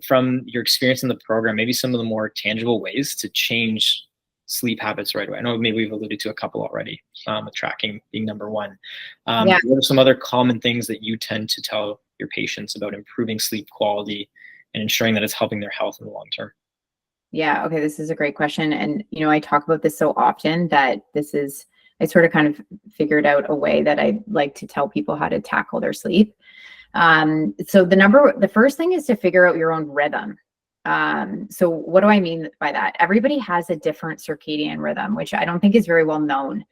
From your experience in the program, maybe some of the more tangible ways to change sleep habits right away? I know maybe we've alluded to a couple already, with tracking being number one. Yeah. What are some other common things that you tend to tell your patients about improving sleep quality and ensuring that it's helping their health in the long term? Yeah. Okay. This is a great question. And, I talk about this so often that I sort of kind of figured out a way that I like to tell people how to tackle their sleep. So the first thing is to figure out your own rhythm. So what do I mean by that? Everybody has a different circadian rhythm, which I don't think is very well known.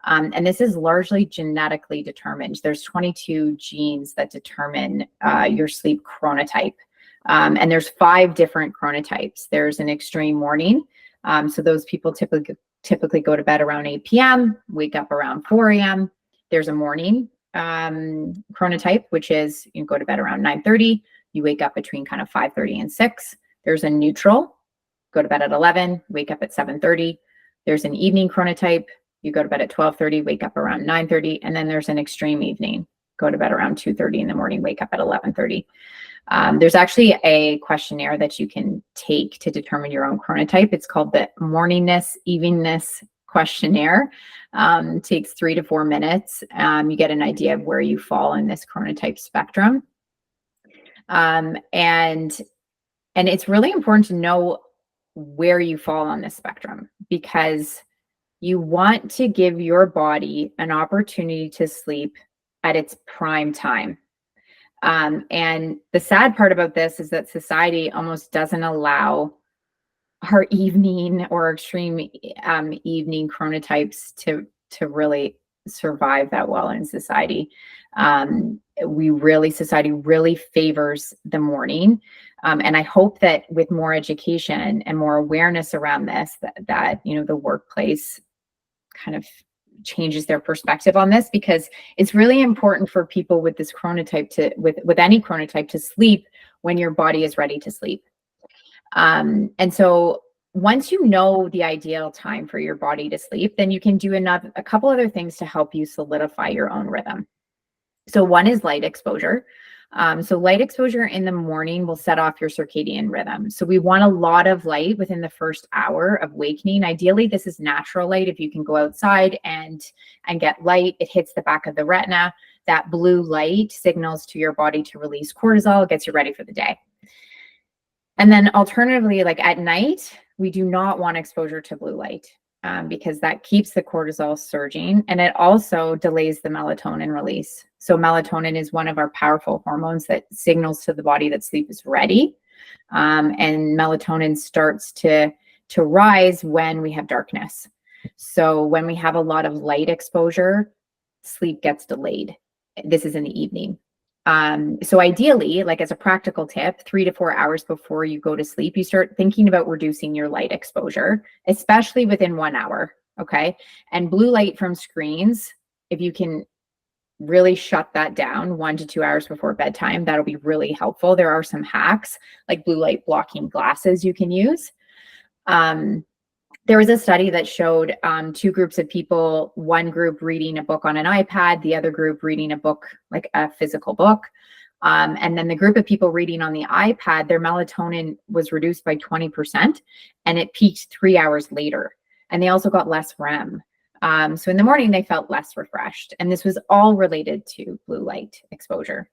And this is largely genetically determined. There's 22 genes that determine your sleep chronotype. And there's 5 different chronotypes. There's an extreme morning. So those people typically go to bed around 8 p.m., wake up around 4 a.m. There's a morning chronotype, which is you go to bed around 9:30, you wake up between kind of 5:30 and 6. There's a neutral, go to bed at 11, wake up at 7:30. There's an evening chronotype, you go to bed at 12:30, wake up around 9:30. And then there's an extreme evening, go to bed around 2:30 in the morning, wake up at 11:30. There's actually a questionnaire that you can take to determine your own chronotype. It's called the morningness-eveningness questionnaire. Takes 3 to 4 minutes. You get an idea of where you fall in this chronotype spectrum. And it's really important to know where you fall on this spectrum, because you want to give your body an opportunity to sleep at its prime time. And the sad part about this is that society almost doesn't allow our evening or extreme evening chronotypes to really survive that well in society. Society really favors the morning. And I hope that with more education and more awareness around this, that the workplace kind of changes their perspective on this, because it's really important for people with this chronotype with any chronotype to sleep when your body is ready to sleep. And so once you know the ideal time for your body to sleep, then you can do a couple other things to help you solidify your own rhythm. So one is light exposure. So light exposure in the morning will set off your circadian rhythm. So we want a lot of light within the first hour of wakening. Ideally, this is natural light. If you can go outside and get light, it hits the back of the retina. That blue light signals to your body to release cortisol, gets you ready for the day. And then alternatively, like at night, we do not want exposure to blue light because that keeps the cortisol surging, and it also delays the melatonin release. So melatonin is one of our powerful hormones that signals to the body that sleep is ready. And melatonin starts to rise when we have darkness. So when we have a lot of light exposure, sleep gets delayed. This is in the evening. So ideally, like as a practical tip, 3 to 4 hours before you go to sleep, you start thinking about reducing your light exposure, especially within 1 hour. Okay. And blue light from screens, if you can really shut that down 1 to 2 hours before bedtime, that'll be really helpful. There are some hacks like blue light blocking glasses you can use. There was a study that showed 2 groups of people, one group reading a book on an iPad, the other group reading a book, like a physical book. And then the group of people reading on the iPad, their melatonin was reduced by 20%, and it peaked 3 hours later. And they also got less REM. So in the morning, they felt less refreshed. And this was all related to blue light exposure.